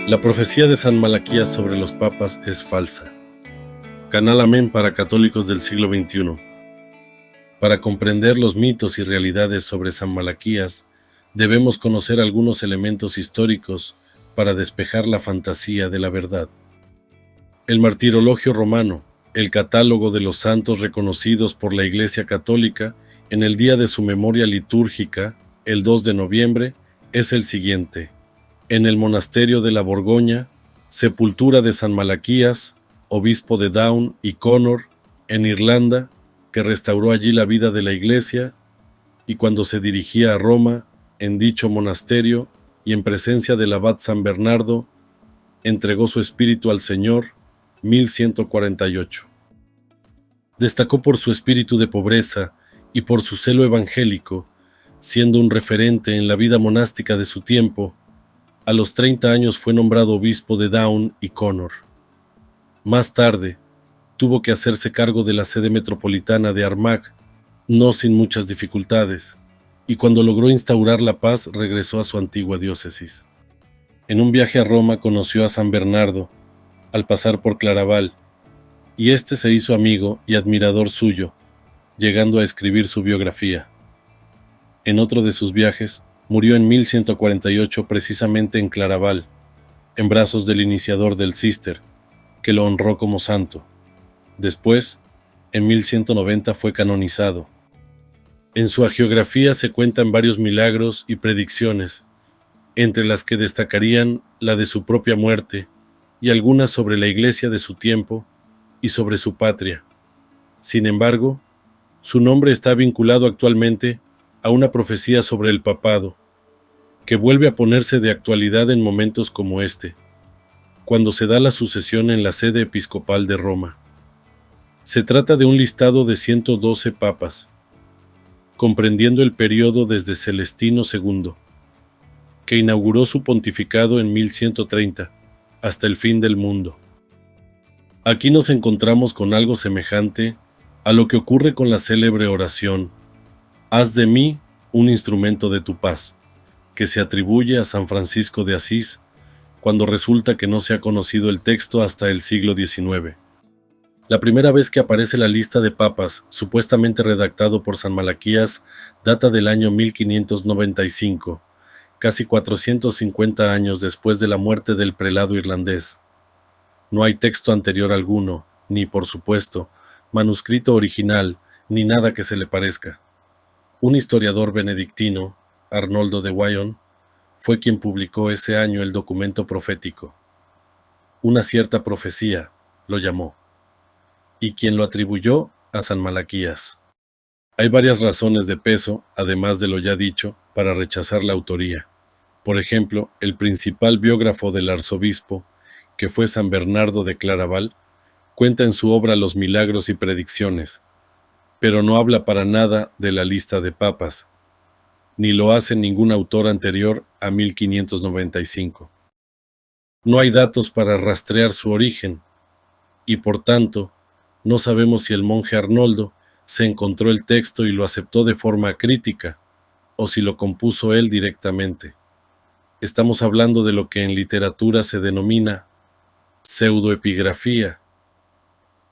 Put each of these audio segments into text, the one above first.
La profecía de San Malaquías sobre los papas es falsa. Canal Amén para católicos del siglo XXI. Para comprender los mitos y realidades sobre San Malaquías, debemos conocer algunos elementos históricos para despejar la fantasía de la verdad. El Martirologio Romano, el catálogo de los santos reconocidos por la Iglesia Católica en el día de su memoria litúrgica, el 2 de noviembre, es el siguiente. En el monasterio de la Borgoña, sepultura de San Malaquías, obispo de Down y Connor, en Irlanda, que restauró allí la vida de la Iglesia, y cuando se dirigía a Roma, en dicho monasterio, y en presencia del abad San Bernardo, entregó su espíritu al Señor, 1148. Destacó por su espíritu de pobreza y por su celo evangélico, siendo un referente en la vida monástica de su tiempo. A los 30 años fue nombrado obispo de Down y Connor. Más tarde, tuvo que hacerse cargo de la sede metropolitana de Armagh, no sin muchas dificultades, y cuando logró instaurar la paz regresó a su antigua diócesis. En un viaje a Roma conoció a San Bernardo, al pasar por Claraval, y éste se hizo amigo y admirador suyo, llegando a escribir su biografía. En otro de sus viajes, murió en 1148 precisamente en Claraval, en brazos del iniciador del Císter, que lo honró como santo. Después, en 1190 fue canonizado. En su hagiografía se cuentan varios milagros y predicciones, entre las que destacarían la de su propia muerte y algunas sobre la Iglesia de su tiempo y sobre su patria. Sin embargo, su nombre está vinculado actualmente a una profecía sobre el papado, que vuelve a ponerse de actualidad en momentos como este, cuando se da la sucesión en la sede episcopal de Roma. Se trata de un listado de 112 papas, comprendiendo el periodo desde Celestino II, que inauguró su pontificado en 1130, hasta el fin del mundo. Aquí nos encontramos con algo semejante a lo que ocurre con la célebre oración: «Haz de mí un instrumento de tu paz», que se atribuye a San Francisco de Asís, cuando resulta que no se ha conocido el texto hasta el siglo XIX. La primera vez que aparece la lista de papas, supuestamente redactado por San Malaquías, data del año 1595, casi 450 años después de la muerte del prelado irlandés. No hay texto anterior alguno, ni, por supuesto, manuscrito original, ni nada que se le parezca. Un historiador benedictino, Arnoldo de Wyon, fue quien publicó ese año el documento profético. Una cierta profecía, lo llamó, y quien lo atribuyó a San Malaquías. Hay varias razones de peso, además de lo ya dicho, para rechazar la autoría. Por ejemplo, el principal biógrafo del arzobispo, que fue San Bernardo de Claraval, cuenta en su obra los milagros y predicciones, pero no habla para nada de la lista de papas, ni lo hace ningún autor anterior a 1595. No hay datos para rastrear su origen, y por tanto, no sabemos si el monje Arnoldo se encontró el texto y lo aceptó de forma crítica, o si lo compuso él directamente. Estamos hablando de lo que en literatura se denomina pseudoepigrafía,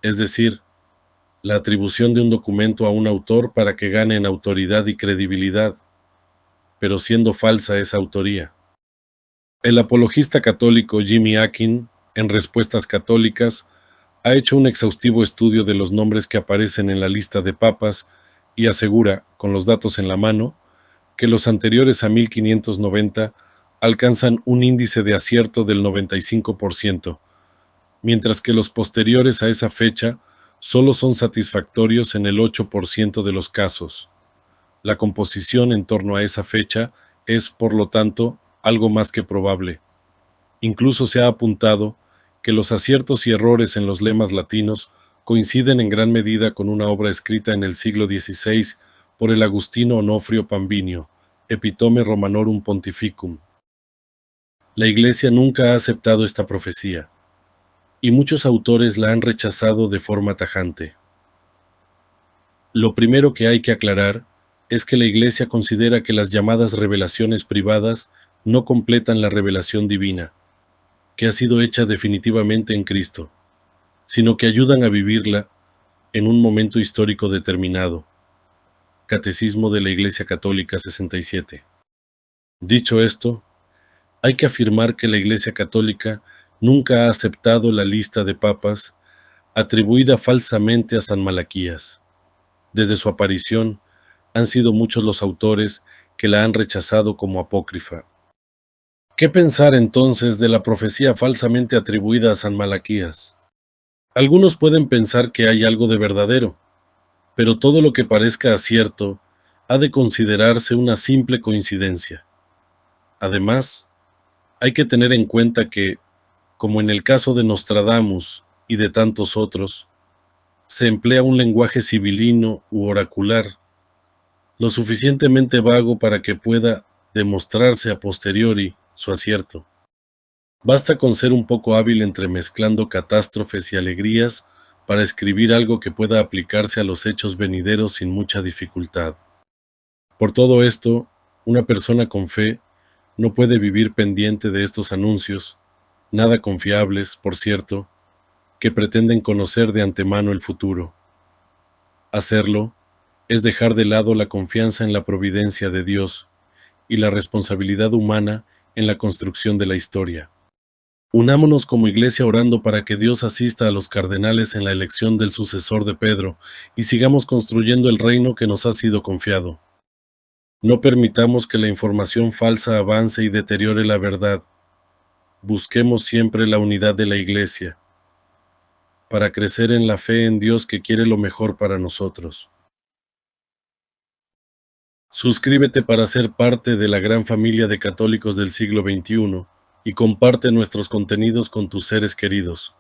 es decir, la atribución de un documento a un autor para que gane en autoridad y credibilidad, pero siendo falsa esa autoría. El apologista católico Jimmy Akin, en Respuestas Católicas, ha hecho un exhaustivo estudio de los nombres que aparecen en la lista de papas y asegura, con los datos en la mano, que los anteriores a 1590 alcanzan un índice de acierto del 95%, mientras que los posteriores a esa fecha solo son satisfactorios en el 8% de los casos. La composición en torno a esa fecha es, por lo tanto, algo más que probable. Incluso se ha apuntado que los aciertos y errores en los lemas latinos coinciden en gran medida con una obra escrita en el siglo XVI por el agustino Onofrio Pambinio, Epitome Romanorum Pontificum. La Iglesia nunca ha aceptado esta profecía, y muchos autores la han rechazado de forma tajante. Lo primero que hay que aclarar es que la Iglesia considera que las llamadas revelaciones privadas no completan la revelación divina, que ha sido hecha definitivamente en Cristo, sino que ayudan a vivirla en un momento histórico determinado. Catecismo de la Iglesia Católica 67. Dicho esto, hay que afirmar que la Iglesia Católica nunca ha aceptado la lista de papas atribuida falsamente a San Malaquías. Desde su aparición, han sido muchos los autores que la han rechazado como apócrifa. ¿Qué pensar entonces de la profecía falsamente atribuida a San Malaquías? Algunos pueden pensar que hay algo de verdadero, pero todo lo que parezca cierto ha de considerarse una simple coincidencia. Además, hay que tener en cuenta que, como en el caso de Nostradamus y de tantos otros, se emplea un lenguaje sibilino u oracular, lo suficientemente vago para que pueda demostrarse a posteriori su acierto. Basta con ser un poco hábil entremezclando catástrofes y alegrías para escribir algo que pueda aplicarse a los hechos venideros sin mucha dificultad. Por todo esto, una persona con fe no puede vivir pendiente de estos anuncios, nada confiables, por cierto, que pretenden conocer de antemano el futuro. Hacerlo es dejar de lado la confianza en la providencia de Dios y la responsabilidad humana en la construcción de la historia. Unámonos como Iglesia orando para que Dios asista a los cardenales en la elección del sucesor de Pedro y sigamos construyendo el reino que nos ha sido confiado. No permitamos que la información falsa avance y deteriore la verdad. Busquemos siempre la unidad de la Iglesia, para crecer en la fe en Dios que quiere lo mejor para nosotros. Suscríbete para ser parte de la gran familia de católicos del siglo XXI y comparte nuestros contenidos con tus seres queridos.